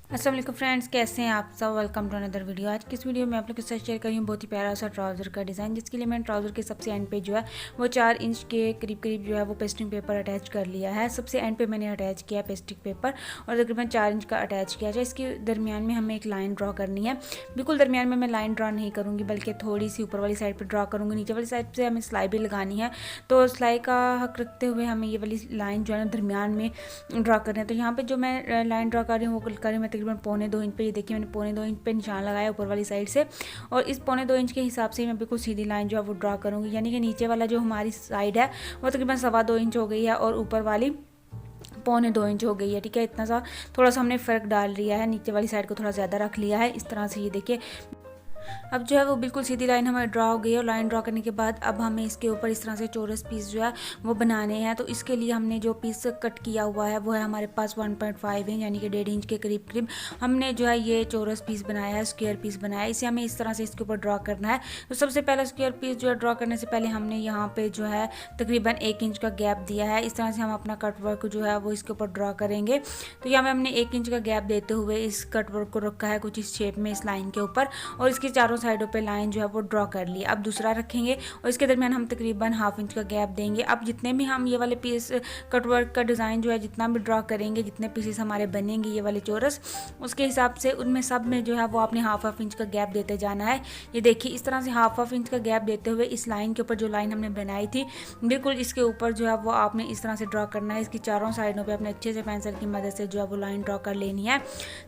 अस्सलाम वालेकुम फ्रेंड्स, कैसे हैं आप सब। Welcome to another video. आज की इस वीडियो में आप लोग के साथ शेयर करी हूँ बहुत ही प्यारा सा ट्राउज़र का डिज़ाइन, जिसके लिए मैंने ट्राउज़र के सबसे एंड पे जो है वो 4 इंच के करीब जो है वो पेस्टिंग पेपर अटैच कर लिया है। सबसे एंड पे मैंने अटैच किया पेस्टिंग पेपर और तकरीबन 4 इंच का अटैच किया जाए। इसके दरमियान में हमें एक लाइन ड्रॉ करनी है। बिल्कुल दरमियान में मैं लाइन ड्रॉ नहीं करूँगी, बल्कि थोड़ी सी ऊपर वाली साइड पर ड्रॉ करूँगी। नीचे वाली साइड से हमें सिलाई भी लगानी है, तो सिलाई का हक रखते हुए हमें ये वाली लाइन जो है ना दरमियान में ड्रॉ करनी है। तो यहाँ पर जो मैं लाइन ड्रॉ कर रही हूँ वो कर रही हूँ मैं तकरीबन 1.25 इंच पे। ये देखिए मैंने 1.25 इंच पे निशान लगाया ऊपर वाली साइड से, और इस 1.25 इंच के हिसाब से मैं बिल्कुल सीधी लाइन जो है वो ड्रॉ करूँगी। यानी कि नीचे वाला जो हमारी साइड है वो तकरीबन 2.25 इंच हो गई है और ऊपर वाली 1.25 इंच हो गई है। ठीक है, इतना सा थोड़ा सा हमने फ़र्क डाल लिया है, नीचे वाली साइड को थोड़ा ज़्यादा रख लिया है। इस तरह से ये देखिए अब जो है वो बिल्कुल सीधी लाइन हमारी ड्रॉ हो गई है। और लाइन ड्रॉ करने के बाद अब हमें इसके ऊपर इस तरह से चौरस पीस जो है वो बनाने हैं। तो इसके लिए हमने जो पीस कट किया हुआ है वो है हमारे पास 1.5 इंच यानी कि 1.5 इंच के करीब हमने जो है ये चौरस पीस बनाया है, स्क्वायर पीस बनाया है। इसे हमें इस तरह से इसके ऊपर ड्रॉ करना है। तो सबसे पहला स्क्वायर पीस जो है ड्रॉ करने से पहले हमने यहाँ पे जो है तकरीबन 1 इंच का गैप दिया है। इस तरह से हम अपना कट वर्क जो है वो इसके ऊपर ड्रॉ करेंगे। तो यहाँ पे हमने 1 इंच का गैप देते हुए इस कट वर्क को रखा है कुछ इस शेप में इस लाइन के ऊपर, और इसकी चारों साइडों पे लाइन जो है वो ड्रॉ कर ली। अब दूसरा रखेंगे और इसके दरमियान हम तकरीबन 1/2 इंच का गैप देंगे। अब जितने भी हम ये वाले पीस कटवर्क का डिज़ाइन जो है जितना भी ड्रॉ करेंगे, जितने पीसेस हमारे बनेंगे ये वाले चौरस, उसके हिसाब से उनमें सब में जो है वो आपने 1/2 इंच का गैप देते जाना है। ये देखिए इस तरह से 1/2 इंच का गैप देते हुए इस लाइन के ऊपर जो लाइन हमने बनाई थी बिल्कुल इसके ऊपर जो है वो आपने इस तरह से ड्रॉ करना है। इसकी चारों साइडों पर अपने अच्छे से पेंसिल की मदद से जो है वो लाइन ड्रॉ कर लेनी है।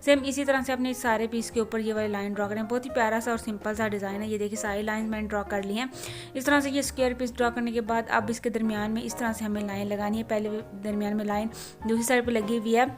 सेम इसी तरह से अपने सारे पीस के ऊपर ये वाली लाइन ड्रॉ करें। बहुत ही प्यारा सा और सिंपल सा डिज़ाइन है। ये देखिए सारी लाइन मैंने ड्रॉ कर ली हैं। इस तरह से ये स्क्वायर पीस ड्रॉ करने के बाद अब इसके दरमियान में इस तरह से हमें लाइन लगानी है। पहले दरमियान में लाइन दूसरी साइड पे लगी हुई है,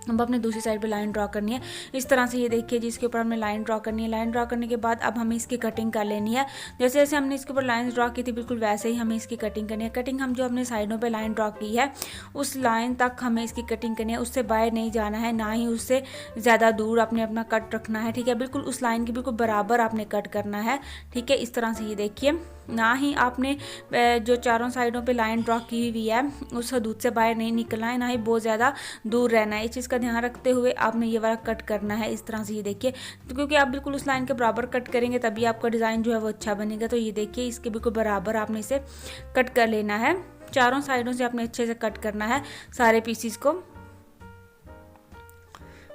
अब अपने दूसरी साइड पे लाइन ड्रॉ करनी है। इस तरह से ये देखिए जिसके ऊपर हमने लाइन ड्रॉ करनी है। लाइन ड्रॉ करने के बाद अब हमें इसकी कटिंग कर लेनी है। जैसे जैसे हमने इसके ऊपर लाइन ड्रॉ की थी बिल्कुल वैसे ही हमें इसकी कटिंग करनी है। कटिंग हम जो अपने साइडों पे लाइन ड्रॉ की है उस लाइन तक हमें इसकी कटिंग करनी है। उससे बाहर नहीं जाना है, ना ही उससे ज़्यादा दूर आपने अपना कट रखना है। ठीक है, बिल्कुल उस लाइन के बिल्कुल बराबर आपने कट करना है। ठीक है, इस तरह से ये देखिए, ना ही आपने जो चारों साइडों पे लाइन ड्रॉ की हुई है उस हदूद से बाहर नहीं निकलना है, ना ही बहुत ज़्यादा दूर रहना है। इस चीज़ का ध्यान रखते हुए आपने ये वाला कट करना है। इस तरह से ये देखिए, तो क्योंकि आप बिल्कुल उस लाइन के बराबर कट करेंगे तभी आपका डिज़ाइन जो है वो अच्छा बनेगा। तो ये देखिए इसके बिल्कुल बराबर आपने इसे कट कर लेना है। चारों साइडों से आपने अच्छे से कट करना है सारे पीसीस को।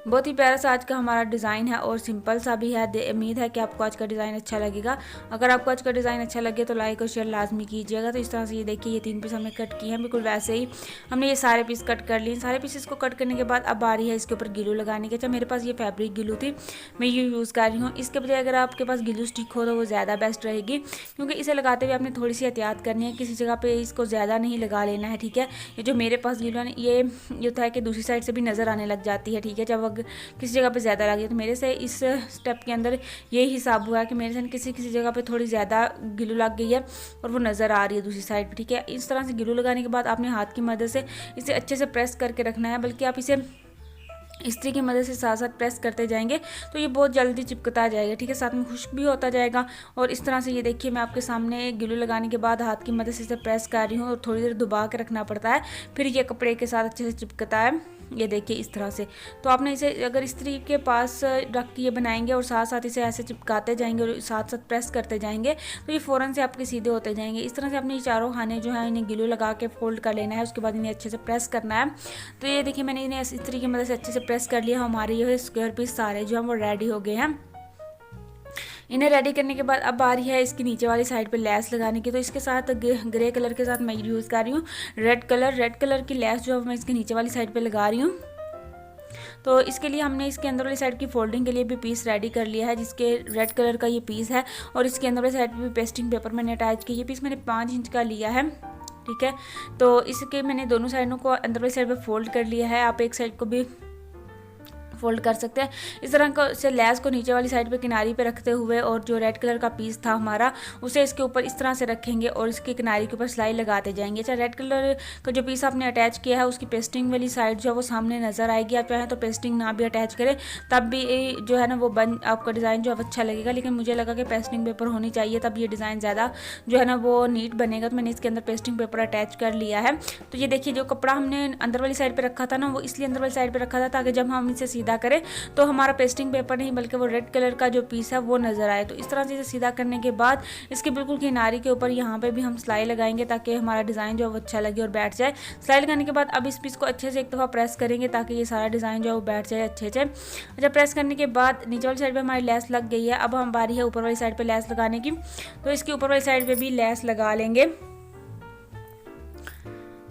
बहुत ही प्यारा सा आज का हमारा डिज़ाइन है और सिंपल सा भी है। उम्मीद है कि आपको आज का डिज़ाइन अच्छा लगेगा। अगर आपको आज का डिज़ाइन अच्छा लगे तो लाइक और शेयर लाजमी कीजिएगा। तो इस तरह से ये देखिए ये 3 पीस हमने कट किए हैं, बिल्कुल वैसे ही हमने ये सारे पीस कट कर लिए। सारे पीसेस को कट करने के बाद अब आ रही है इसके ऊपर गिलू लगाने की। अच्छा, मेरे पास ये फैब्रिक गिलू थी, मैं ये यूज़ कर रही हूँ। इसके बजाय अगर आपके पास गिलू स्टिक हो तो वो ज़्यादा बेस्ट रहेगी, क्योंकि इसे लगाते हुए आपने थोड़ी सी एहतियात करनी है। किसी जगह पर इसको ज़्यादा नहीं लगा लेना है। ठीक है, ये जो मेरे पास गिलू है ये होता है कि दूसरी साइड से भी नज़र आने लग जाती है। ठीक है, जब अगर किसी जगह पे ज़्यादा लगी तो मेरे से इस स्टेप के अंदर ये हिसाब हुआ कि मेरे से किसी जगह पे थोड़ी ज़्यादा गिलू लग गई है और वो नज़र आ रही है दूसरी साइड पे। ठीक है, इस तरह से गिलू लगाने के बाद आपने हाथ की मदद से इसे अच्छे से प्रेस करके रखना है, बल्कि आप इसे इस्त्री की मदद से साथ साथ प्रेस करते जाएंगे तो ये बहुत जल्दी चिपकता जाएगा। ठीक है, साथ में खुश्क भी होता जाएगा। और इस तरह से ये देखिए मैं आपके सामने गिलू लगाने के बाद हाथ की मदद से इसे प्रेस कर रही हूँ और थोड़ी देर दबा के रखना पड़ता है, फिर ये कपड़े के साथ अच्छे से चिपकता है। ये देखिए इस तरह से। तो आपने इसे अगर इस्त्री के पास रख के ये बनाएंगे और साथ साथ इसे ऐसे चिपकाते जाएंगे और साथ साथ प्रेस करते जाएंगे तो ये फ़ौरन से आपके सीधे होते जाएंगे। इस तरह से अपने चारों खाने जो है इन्हें गिलू लगा के फोल्ड कर लेना है। उसके बाद इन्हें अच्छे से प्रेस करना है। तो ये देखिए मैंने इन्हें इस्त्री की मदद से अच्छे से प्रेस कर लिया। हमारे ये स्क्वायर पीस सारे जो हैं वो रेडी हो गए हैं। इन्हें रेडी करने के बाद अब आ रही है इसकी नीचे वाली साइड पे लेस लगाने की। तो इसके साथ ग्रे कलर के साथ मैं यूज़ कर रही हूँ रेड कलर की लेस जो है मैं इसके नीचे वाली साइड पे लगा रही हूँ। तो इसके लिए हमने इसके अंदर वाली साइड की फोल्डिंग के लिए भी पीस रेडी कर लिया है, जिसके रेड कलर का ये पीस है। और इसके अंदर वाली साइड पे भी पेस्टिंग पेपर मैंने अटैच किया। ये पीस मैंने 5 इंच का लिया है। ठीक है, तो इसके मैंने दोनों साइडों को अंदर वाली साइड पे फोल्ड कर लिया है। आप एक साइड को भी फोल्ड कर सकते हैं। इस तरह से लेस को नीचे वाली साइड पे किनारी पे रखते हुए और जो रेड कलर का पीस था हमारा उसे इसके ऊपर इस तरह से रखेंगे और इसकी किनारी के ऊपर सिलाई लगाते जाएंगे। अच्छा, रेड कलर का जो पीस आपने अटैच किया है उसकी पेस्टिंग वाली साइड जो है वो सामने नज़र आएगी। आप चाहें तो पेस्टिंग ना भी अटैच करें तब भी जो है ना वो आपका डिज़ाइन जो है अच्छा लगेगा, लेकिन मुझे लगा कि पेस्टिंग पेपर होनी चाहिए तब ये डिज़ाइन ज़्यादा जो है ना वो नीट बनेगा। तो मैंने इसके अंदर पेस्टिंग पेपर अटैच कर लिया है। तो ये देखिए जो कपड़ा हमने अंदर वाली साइड पर रखा था ना वो इसलिए अंदर वाली साइड पर रखा था ताकि जब हम इसे सीधा सीधा करें तो हमारा पेस्टिंग पेपर नहीं बल्कि वो रेड कलर का जो पीस है वो नज़र आए। तो इस तरह से इसे सीधा करने के बाद इसके बिल्कुल किनारे के ऊपर यहाँ पे भी हम सिलाई लगाएंगे ताकि हमारा डिज़ाइन जो है वो अच्छा लगे और बैठ जाए। सिलाई लगाने के बाद अब इस पीस को अच्छे से एक दफ़ा प्रेस करेंगे ताकि ये सारा डिज़ाइन जो है वो बैठ जाए अच्छे से। अच्छा, प्रेस करने के बाद नीचे वाली साइड पे हमारी लेस लग गई है। अब हम बारी है ऊपर वाली साइड पे लेस लगाने की, तो इसकी ऊपर वाली साइड पे भी लेस लगा लेंगे।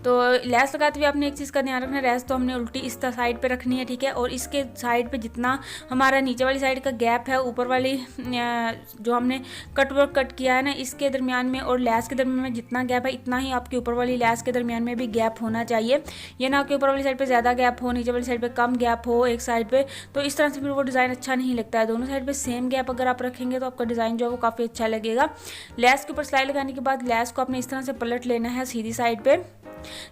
तो लेस लगाते हुए आपने एक चीज़ का ध्यान रखना है, लेस तो हमने उल्टी इस साइड पे रखनी है, ठीक है। और इसके साइड पे जितना हमारा नीचे वाली साइड का गैप है ऊपर वाली जो हमने कट वर्क कट किया है ना, इसके दरमियान में और लेस के दरमियान में जितना गैप है इतना ही आपके ऊपर वाली लेस के दरमियान में भी गैप होना चाहिए। ये ना कि ऊपर वाली साइड पर ज़्यादा गैप हो, नीचे वाली साइड पर कम गैप हो एक साइड पर, तो इस तरह से फिर वो डिज़ाइन अच्छा नहीं लगता है। दोनों साइड पर सेम गैप अगर आप रखेंगे तो आपका डिज़ाइन जो है वो काफ़ी अच्छा लगेगा। लेस के ऊपर सिलाई लगाने के बाद लेस को आपने इस तरह से पलट लेना है सीधी साइड पर।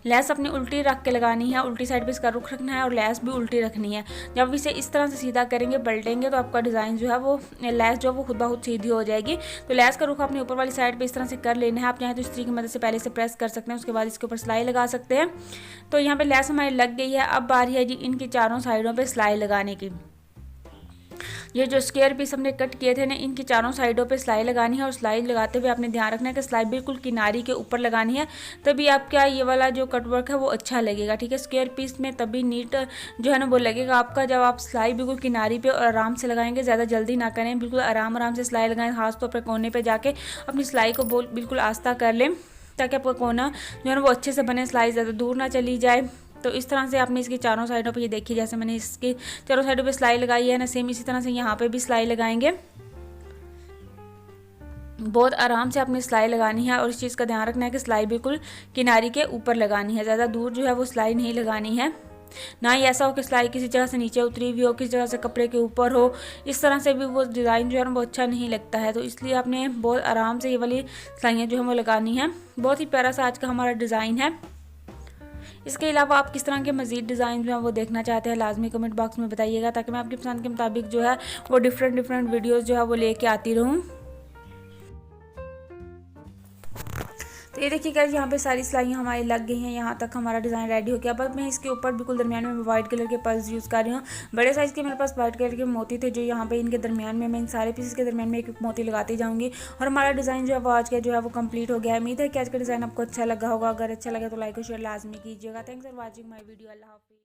लेस अपनी उल्टी रख के लगानी है, उल्टी साइड पे इसका रुख रखना है और लेस भी उल्टी रखनी है। जब इसे इस तरह से सीधा करेंगे पलटेंगे तो आपका डिज़ाइन जो है वो लेस जो है वो खुद ब खुद सीधी हो जाएगी। तो लेस का रुख अपने ऊपर वाली साइड पे इस तरह से कर लेना है। आप चाहें तो इस्त्री की मदद से पहले से प्रेस कर सकते हैं, उसके बाद इसके ऊपर सिलाई लगा सकते हैं। तो यहाँ पर लेस हमारी लग गई है। अब बारी है जी इनकी चारों साइडों पर सिलाई लगाने की। ये जो स्क्वायर पीस हमने कट किए थे ना, इनकी चारों साइडों पे सिलाई लगानी है और सिलाई लगाते हुए आपने ध्यान रखना है कि सिलाई बिल्कुल किनारी के ऊपर लगानी है, तभी आपका ये वाला जो कट वर्क है वो अच्छा लगेगा, ठीक है। स्क्वायर पीस में तभी नीट जो है ना वो लगेगा आपका जब आप सिलाई बिल्कुल किनारी पे और आराम से लगाएंगे। ज़्यादा जल्दी ना करें, बिल्कुल आराम से सिलाई लगाएं। खास तौर पर कोने पर जाके अपनी सिलाई को बिल्कुल आस्ता कर लें ताकि आपका कोना जो है ना वो अच्छे से बने, सिलाई ज़्यादा दूर ना चली जाए। तो इस तरह से आपने इसकी चारों साइडों पे ये देखिए, जैसे मैंने इसकी चारों साइडों पे सिलाई लगाई है ना, सेम इसी तरह से यहाँ पे भी सिलाई लगाएंगे। बहुत आराम से आपने सिलाई लगानी है और इस चीज़ का ध्यान रखना है कि सिलाई बिल्कुल किनारी के ऊपर लगानी है, ज़्यादा दूर जो है वो सिलाई नहीं लगानी है। ना ही ऐसा हो कि सिलाई किसी जगह से नीचे उतरी हुई हो, किसी जगह से कपड़े के ऊपर हो, इस तरह से भी वो डिज़ाइन जो है ना वो अच्छा नहीं लगता है। तो इसलिए आपने बहुत आराम से ये वाली सिलाइयाँ जो है वो लगानी है। बहुत ही प्यारा सा आज का हमारा डिज़ाइन है। इसके अलावा आप किस तरह के मज़ीद डिज़ाइन जो है वो देखना चाहते हैं लाजमी कमेंट बॉक्स में बताइएगा, ताकि मैं आपकी पसंद के मुताबिक जो है वो डिफरेंट वीडियोस जो है वो लेके आती रहूँ। तो ये देखिए गाइस, यहाँ पे सारी सिलाइयाँ हमारी लग गई हैं। यहाँ तक हमारा डिज़ाइन रेडी हो गया। बस मैं इसके ऊपर बिल्कुल दरमियान में वाइट कलर के पर्ल्स यूज़ कर रही हूँ। बड़े साइज़ के मेरे पास वाइट कलर के मोती थे, जो यहाँ पे इनके दरमियान में मैं इन सारे पीसेस के दरमियान में एक मोती लगाती जाऊँगी। और हमारा डिज़ाइन जो है वो आज का जो है वो कंप्लीट हो गया है। उम्मीद है कि आज का डिज़ाइन आपको अच्छा लगा होगा। अगर अच्छा लगा तो लाइक और शेयर लाजमी कीजिएगा। Thanks for watching my video. अल्लाह हाफिज़।